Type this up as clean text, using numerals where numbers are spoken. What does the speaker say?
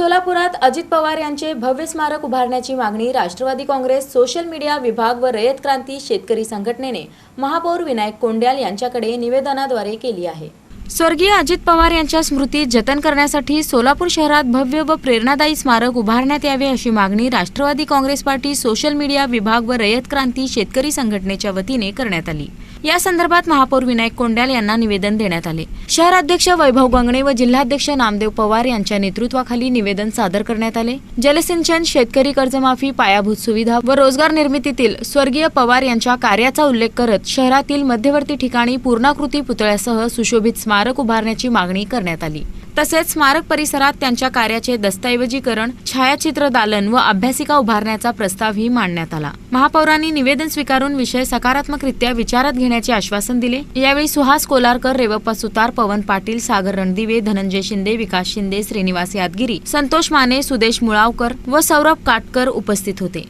सोलापुरात अजित पवार यांचे भव्य स्मारक उभारण्याची मागणी राष्ट्रवादी काँग्रेस सोशल मीडिया विभाग व रयत क्रांती शेतकरी संघटनेने महापौर विनायक कोंड्याल यांच्याकडे निवेदनाद्वारे केली आहे। स्वर्गीय अजित पवार यांच्या स्मृती जतन करण्यासाठी सोलापूर शहरात भव्य व प्रेरणादायी स्मारक उभारण्यात यावे अशी मागणी Rashtravadi Congress party social media विभाग व रयत क्रांती शेतकरी संघटनेच्या वतीने करण्यात आली। या संदर्भात महापौर विनायक कोंड्याल यांना निवेदन देण्यात आले। शहराध्यक्ष वैभव गंगणे व जिल्हाध्यक्ष नामदेव पवार यांच्या नेतृत्वाखाली निवेदन सादर करण्यात आले। जलसिंचन, शेतकरी कर्जमाफी, पायाभूत सुविधा व रोजगार निर्मितीतील स्वर्गीय पवार यांच्या कार्याचा उल्लेख करत शहरातील मध्यवर्ती ठिकाणी पूर्णाकृती पुतळ्यासह सुशोभित स्मारक उभारण्याची मागणी करण्यात आली। तसेच स्मारक परिसरात त्यांच्या कार्याचे दस्तऐवजीकरण, छायाचित्र दालन व अभ्यासिका उभारण्याचा प्रस्तावही मांडण्यात आला। महापौरांनी निवेदन स्वीकारून विषय सकारात्मकरित्या विचारात घेण्याचे आश्वासन दिले। यावेळी सुहास कोलारकर, रेवप्पा सुतार, पवन पाटील, सागर रणदिवे, धनंजय शिंदे, विकास शिंदे, श्रीनिवास यादगिरी, संतोष माने, सुदेश मुळावकर व सौरभ काटकर उपस्थित होते।